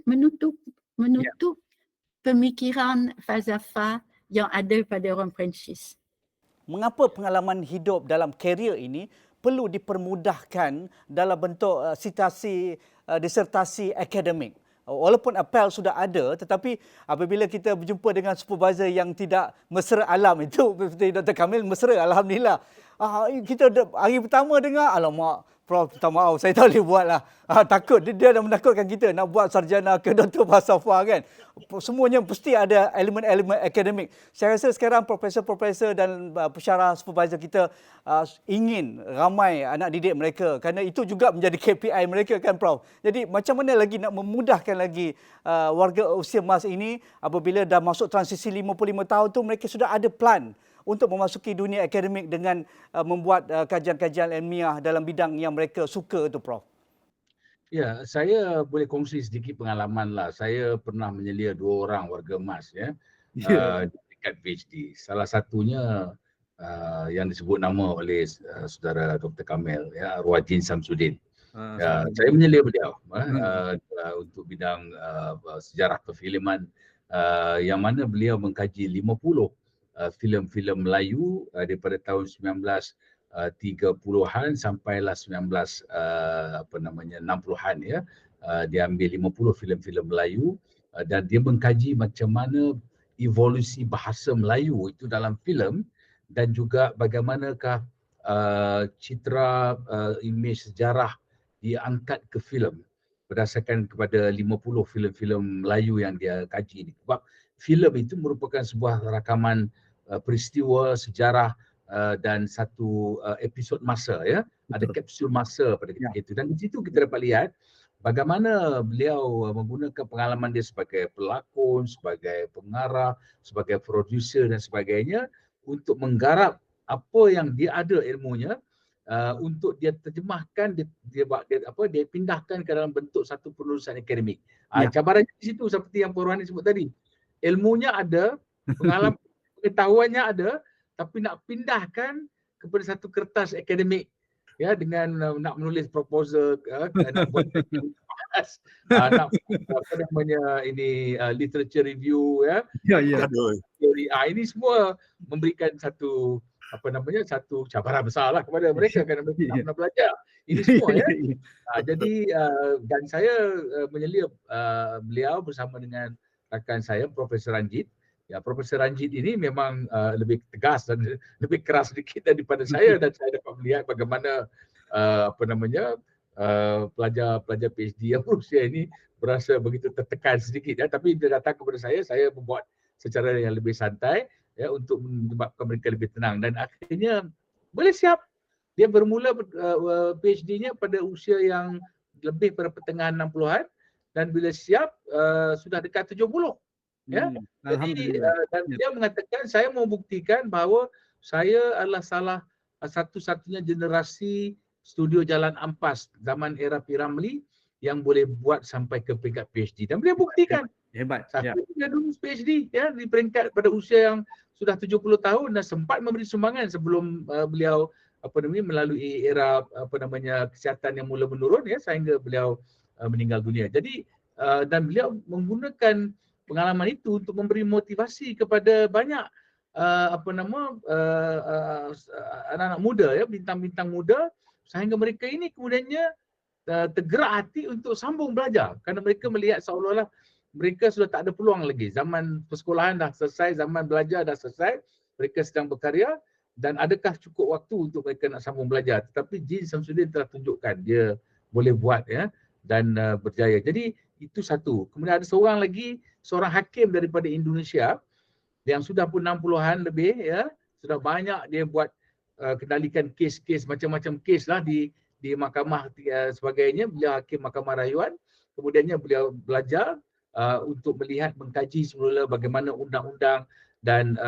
C: pemikiran falsafah yang ada pada orang Perancis.
A: Mengapa pengalaman hidup dalam karier ini perlu dipermudahkan dalam bentuk sitasi disertasi akademik? Walaupun apel sudah ada, tetapi apabila kita berjumpa dengan supervisor yang tidak mesra alam itu, seperti Dr. Kamil mesra, alhamdulillah. Kita hari pertama dengar, alamak, Prof, minta maaf, saya tak boleh buat lah. Takut, dia dah menakutkan kita nak buat sarjana ke doktor falsafah kan. Semuanya pasti ada elemen-elemen akademik. Saya rasa sekarang profesor-profesor dan pensyarah supervisor kita ingin ramai anak didik mereka kerana itu juga menjadi KPI mereka kan Prof. Jadi macam mana lagi nak memudahkan lagi warga usia emas ini apabila dah masuk transisi 55 tahun tu mereka sudah ada plan untuk memasuki dunia akademik dengan membuat kajian-kajian ilmiah dalam bidang yang mereka suka tu Prof.
B: Ya, saya boleh kongsi sedikit pengalaman lah. Saya pernah menyelia 2 orang warga emas ya, dekat PhD. Salah satunya yang disebut nama oleh saudara Dr. Kamil, ya, Arwajin Samsudin. Saya menyelia beliau untuk bidang sejarah perfilman yang mana beliau mengkaji 50 filem-filem Melayu daripada tahun 1930-an sampailah 60-an ya. Dia ambil 50 filem-filem Melayu dan dia mengkaji macam mana evolusi bahasa Melayu itu dalam filem dan juga bagaimanakah citra imej sejarah diangkat ke filem berdasarkan kepada 50 filem-filem Melayu yang dia kaji ni. Sebab filem itu merupakan sebuah rakaman peristiwa sejarah dan satu episod masa ya. Ada kapsul masa pada ketika itu dan di situ kita dapat lihat bagaimana beliau menggunakan pengalaman dia sebagai pelakon, sebagai pengarah, sebagai producer dan sebagainya untuk menggarap apa yang dia ada ilmunya untuk dia terjemahkan, dia pindahkan ke dalam bentuk satu penulisan akademik. Cabarannya di situ seperti yang Puan Rohani sebut tadi. Ilmunya ada, pengetahuannya ada, tapi nak pindahkan kepada satu kertas akademik ya dengan nak menulis proposal, nak buat nak apa namanya ini literature review ya. Ini semua memberikan satu satu cabaran besarlah kepada mereka kerana mereka tak pernah belajar ini semua ya. Jadi dan saya menyelia beliau bersama dengan rakan saya Profesor Ranjit. Ya, Profesor Ranjit ini memang lebih tegas dan lebih keras sedikit daripada saya dan saya dapat melihat bagaimana pelajar-pelajar PhD yang berusia ini berasa begitu tertekan sedikit ya, tapi dia datang kepada saya membuat secara yang lebih santai ya untuk menyebabkan mereka lebih tenang dan akhirnya boleh siap. Dia bermula PhD-nya pada usia yang lebih pada pertengahan 60-an dan bila siap sudah dekat 70. Ya. Jadi dan dia mengatakan saya mau buktikan bahawa saya adalah salah satu-satunya generasi studio Jalan Ampas zaman era P.Ramlee yang boleh buat sampai ke peringkat PhD dan beliau buktikan.
A: Hebat.
B: Dia dulu PhD ya di peringkat pada usia yang sudah 70 tahun dan sempat memberi sumbangan sebelum beliau melalui era kesihatan yang mula menurun ya sehingga beliau meninggal dunia. Jadi dan beliau menggunakan pengalaman itu untuk memberi motivasi kepada banyak anak-anak muda ya, bintang-bintang muda, sehingga mereka ini kemudiannya tergerak hati untuk sambung belajar kerana mereka melihat seolah-olah mereka sudah tak ada peluang lagi. Zaman persekolahan dah selesai, zaman belajar dah selesai, mereka sedang berkarya dan adakah cukup waktu untuk mereka nak sambung belajar. Tetapi Jin Samsudin telah tunjukkan dia boleh buat ya dan berjaya. Jadi itu satu. Kemudian ada seorang hakim daripada Indonesia yang sudah pun 60-an lebih ya, sudah banyak dia buat kendalikan kes-kes, macam-macam kes lah di mahkamah sebagainya. Beliau hakim mahkamah rayuan, kemudiannya beliau belajar untuk melihat, mengkaji semula bagaimana undang-undang dan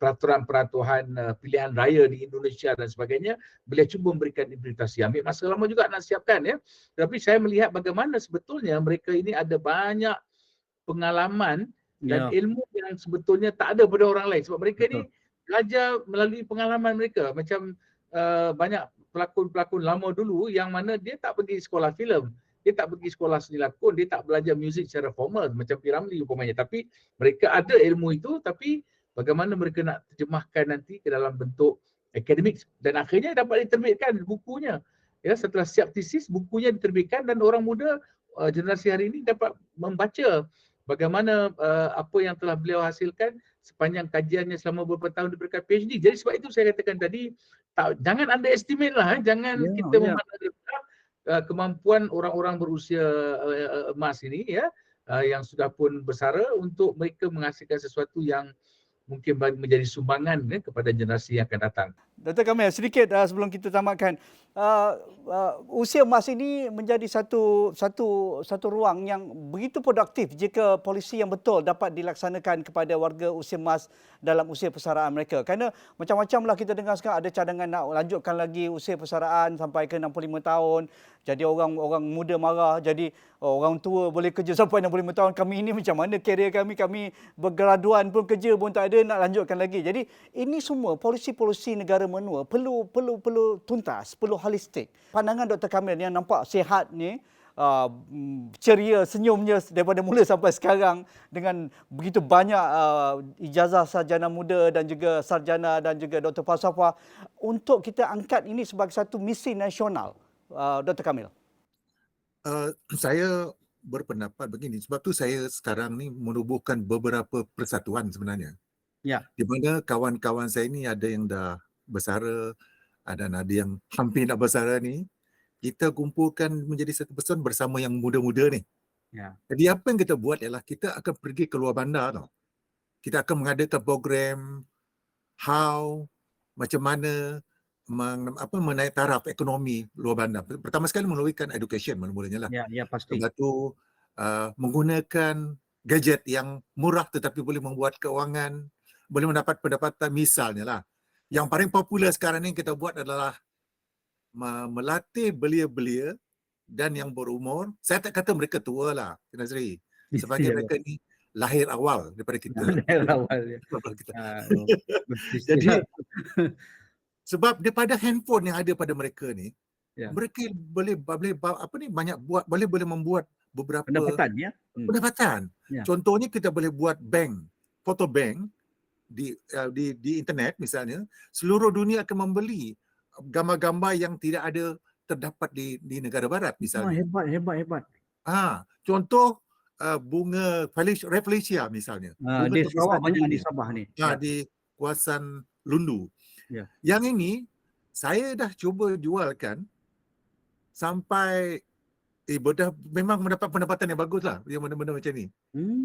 B: peraturan-peraturan pilihan raya di Indonesia dan sebagainya. Beliau cuba memberikan implementasi. Ambil masa lama juga nak siapkan ya. Tapi saya melihat bagaimana sebetulnya mereka ini ada banyak pengalaman dan ilmu yang sebetulnya tak ada pada orang lain. Sebab mereka ni belajar melalui pengalaman mereka. Macam banyak pelakon-pelakon lama dulu yang mana dia tak pergi sekolah filem, dia tak pergi sekolah seni lakon, dia tak belajar muzik secara formal macam P. Ramlee umpamanya. Tapi mereka ada ilmu itu, tapi bagaimana mereka nak terjemahkan nanti ke dalam bentuk akademik dan akhirnya dapat diterbitkan bukunya. Ya, setelah siap tesis, bukunya diterbitkan dan orang muda generasi hari ini dapat membaca bagaimana apa yang telah beliau hasilkan sepanjang kajiannya selama beberapa tahun diberikan PhD. Jadi sebab itu saya katakan tadi, jangan underestimate lah, jangan kita memandang rendah kemampuan orang-orang berusia emas ini ya, yang sudah pun bersara untuk mereka menghasilkan sesuatu yang mungkin menjadi sumbangan kepada generasi yang akan datang.
A: Dr. Kamil, sedikit sebelum kita tamatkan, usia emas ini menjadi satu ruang yang begitu produktif jika polisi yang betul dapat dilaksanakan kepada warga usia emas dalam usia persaraan mereka. Kerana macam-macam lah kita dengar sekarang, ada cadangan nak lanjutkan lagi usia persaraan sampai ke 65 tahun. Jadi orang muda marah, jadi orang tua boleh kerja sampai 65 tahun. Kami ini macam mana karier kami bergraduan pun kerja pun tak ada, nak lanjutkan lagi. Jadi ini semua polisi-polisi negara menua perlu tuntas, perlu holistik. Pandangan Dr. Kamil yang nampak sihat ni, ceria, senyumnya daripada mula sampai sekarang dengan begitu banyak ijazah sarjana muda dan juga sarjana dan juga doktor falsafah, untuk kita angkat ini sebagai satu misi nasional. Dr. Kamil.
D: Saya berpendapat begini, sebab tu saya sekarang ni menubuhkan beberapa persatuan sebenarnya.
A: Ya.
D: Di mana kawan-kawan saya ni ada yang dah bersara dan ada yang hampir nak bersara ni. Kita kumpulkan menjadi satu persatuan bersama yang muda-muda ni.
A: Ya.
D: Jadi apa yang kita buat ialah kita akan pergi ke luar bandar tau. Kita akan mengadakan program macam mana menaik taraf ekonomi luar bandar. Pertama sekali melalui education mula-mulanya lah.
A: Ya, pasti.
D: Lepas tu menggunakan gadget yang murah tetapi boleh membuat keuangan, boleh mendapat pendapatan, misalnya lah. Yang paling popular sekarang ni kita buat adalah melatih belia-belia dan yang berumur. Saya tak kata mereka tua lah, Nazri. Sebagai mereka ni lahir awal daripada kita.
A: Lahir awal. Ya.
D: Jadi sebab daripada handphone yang ada pada mereka ni, mereka boleh boleh membuat beberapa
A: pendapatan ya.
D: Pendapatan. Ya. Contohnya kita boleh buat photo bank di internet misalnya, seluruh dunia akan membeli gambar-gambar yang tidak ada terdapat di negara barat misalnya.
A: Hebat.
D: Contoh bunga rafflesia misalnya.
A: Di Sarawak banyak di Sabah ni.
D: Di kawasan Lundu.
A: Ya.
D: Yang ini saya dah cuba jualkan sampai dah memang mendapat pendapatan yang bagus lah yang benda-benda macam ni.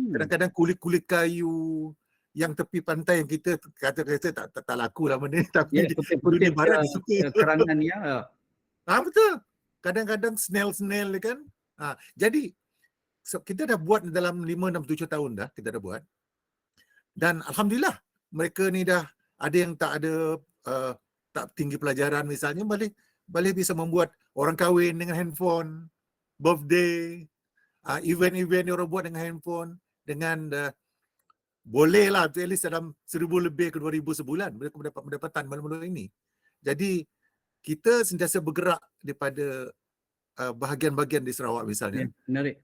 D: Kadang-kadang kulit-kulit kayu yang tepi pantai yang kita kata tak laku lah benda ni, tapi dunia barat dia suka.
A: Kerangan ya.
D: Betul. Kadang-kadang snail kan. Jadi kita dah buat dalam 5, 6, 7 tahun dah kita dah buat. Dan alhamdulillah mereka ni dah ada yang tak tinggi pelajaran misalnya, boleh bisa membuat orang kahwin dengan handphone, birthday, event-event orang buat dengan handphone, dengan boleh lah at least dalam 1,000 lebih ke 2,000 sebulan mereka mendapat pendapatan malam-malam ini. Jadi kita sentiasa bergerak daripada bahagian-bahagian di Sarawak misalnya.
A: Menarik.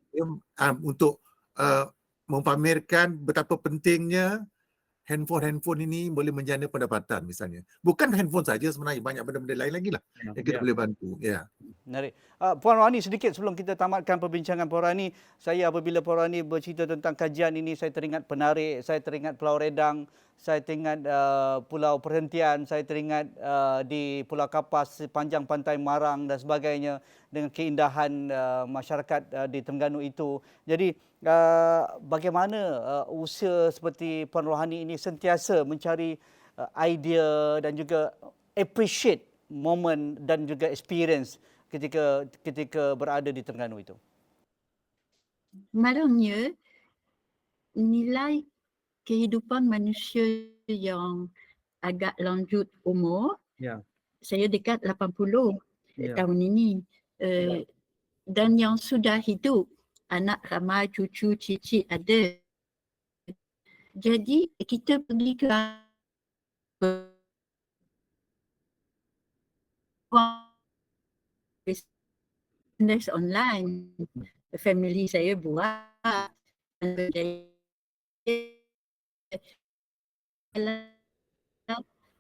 D: Untuk mempamerkan betapa pentingnya handphone ini boleh menjana pendapatan misalnya. Bukan handphone saja sebenarnya, banyak benda-benda lain lagi lah yang kita boleh bantu. Ya.
A: Menarik. Puan Rohani, sedikit sebelum kita tamatkan perbincangan Puan Rohani, saya apabila Puan Rohani bercerita tentang kajian ini, saya teringat Penarik, saya teringat Pulau Redang, saya teringat Pulau Perhentian, saya teringat di Pulau Kapas sepanjang Pantai Marang dan sebagainya dengan keindahan masyarakat di Terengganu itu. Jadi bagaimana usaha seperti Puan Rohani ini sentiasa mencari idea dan juga appreciate moment dan juga experience ketika berada di Terengganu itu?
C: Malangnya nilai kehidupan manusia yang agak lanjut umur, saya dekat 80 tahun ini, dan yang sudah hidup, anak ramai, cucu, cicit ada. Jadi kita pergi ke business online, family saya buat,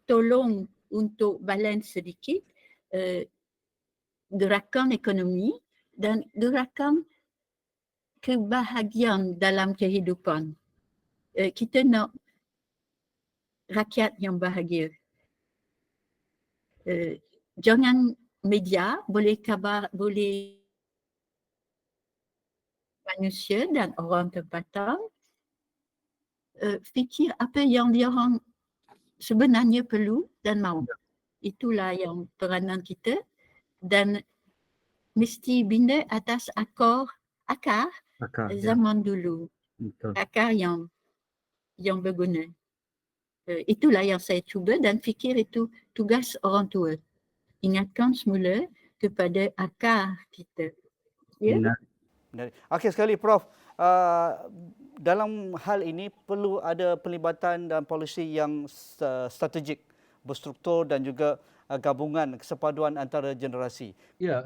C: tolong untuk balance sedikit gerakan ekonomi dan gerakan kebahagiaan dalam kehidupan. Kita nak rakyat yang bahagia. Jangan media boleh kabar, boleh manusia dan orang tempatan fikir apa yang dia orang sebenarnya perlu dan mahu. Itulah yang peranan kita, dan mesti bina atas akar zaman dulu. Akar yang berguna. Itulah yang saya cuba dan fikir itu tugas orang tua. Ingatkan semula kepada akar kita. Ya?
A: Akhir sekali Prof, dalam hal ini perlu ada pelibatan dan polisi yang strategik, berstruktur dan juga gabungan kesepaduan antara generasi.
B: Ya,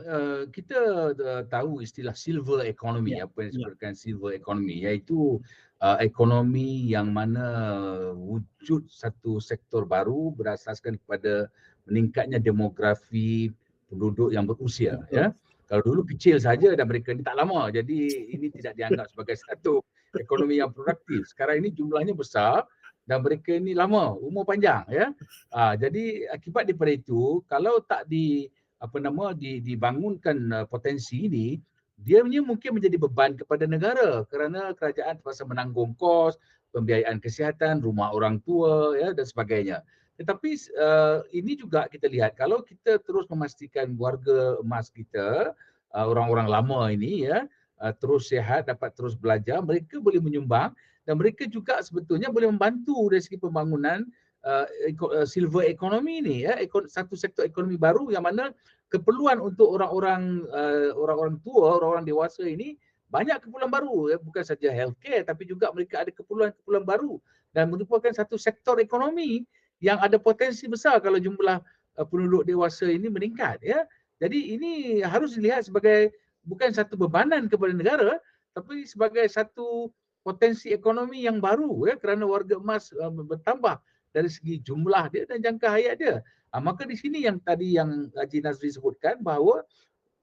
B: kita tahu istilah silver economy, apa yang disebutkan silver economy, iaitu ekonomi yang mana wujud satu sektor baru berasaskan kepada meningkatnya demografi penduduk yang berusia. Ya. Kalau dulu kecil saja dan mereka ni tak lama, jadi ini tidak dianggap sebagai satu ekonomi yang produktif. Sekarang ini jumlahnya besar dan mereka ini lama, umur panjang, ya. Jadi akibat daripada itu, kalau tak dibangunkan potensi ini, dia mungkin menjadi beban kepada negara kerana kerajaan terpaksa menanggung kos pembiayaan kesihatan, rumah orang tua, ya, dan sebagainya. Tetapi ini juga kita lihat, kalau kita terus memastikan warga emas kita, orang-orang lama ini, ya, terus sihat, dapat terus belajar, mereka boleh menyumbang dan mereka juga sebetulnya boleh membantu dari segi pembangunan silver economy ini, ya, satu sektor ekonomi baru yang mana keperluan untuk orang-orang tua, orang-orang dewasa ini banyak keperluan baru, ya, bukan saja healthcare tapi juga mereka ada keperluan baru dan merupakan satu sektor ekonomi yang ada potensi besar kalau jumlah penduduk dewasa ini meningkat, ya. Jadi ini harus dilihat sebagai bukan satu bebanan kepada negara tapi sebagai satu potensi ekonomi yang baru, ya, kerana warga emas bertambah dari segi jumlah dia dan jangka hayat dia. Maka di sini yang tadi yang Haji Nazri sebutkan bahawa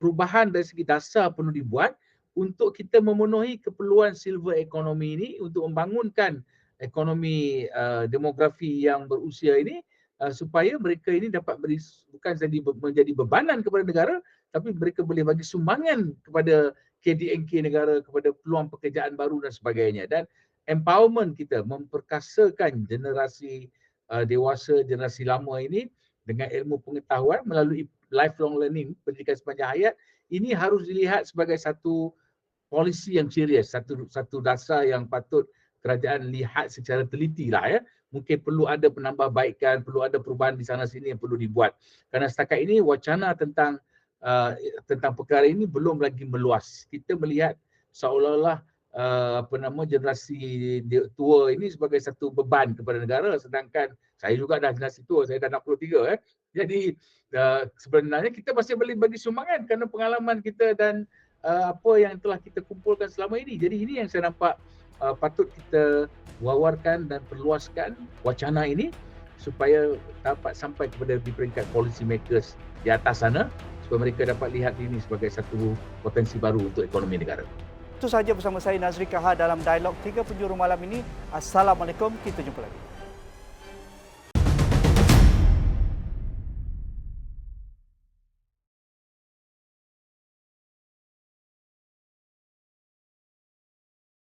B: perubahan dari segi dasar perlu dibuat untuk kita memenuhi keperluan silver economy ini untuk membangunkan ekonomi demografi yang berusia ini supaya mereka ini dapat bukan menjadi bebanan kepada negara tapi mereka boleh bagi sumbangan kepada KDNK negara, kepada peluang pekerjaan baru dan sebagainya. Dan empowerment kita, memperkasakan generasi dewasa, generasi lama ini dengan ilmu pengetahuan melalui lifelong learning, pendidikan sepanjang hayat, ini harus dilihat sebagai satu polisi yang serius, satu dasar yang patut kerajaan lihat secara teliti lah, ya. Mungkin perlu ada penambahbaikan, perlu ada perubahan di sana sini yang perlu dibuat. Kerana setakat ini wacana tentang perkara ini belum lagi meluas. Kita melihat seolah-olah generasi tua ini sebagai satu beban kepada negara, sedangkan saya juga dah generasi tua, saya dah 63 . Jadi sebenarnya kita masih boleh bagi sumbangan kerana pengalaman kita dan apa yang telah kita kumpulkan selama ini. Jadi ini yang saya nampak patut kita wawarkan dan perluaskan wacana ini supaya dapat sampai kepada di peringkat policy makers di atas sana, supaya mereka dapat lihat ini sebagai satu potensi baru untuk ekonomi negara.
A: Itu sahaja bersama saya Nazri Kahar dalam Dialog 3 Penjuru malam ini. Assalamualaikum, kita jumpa lagi.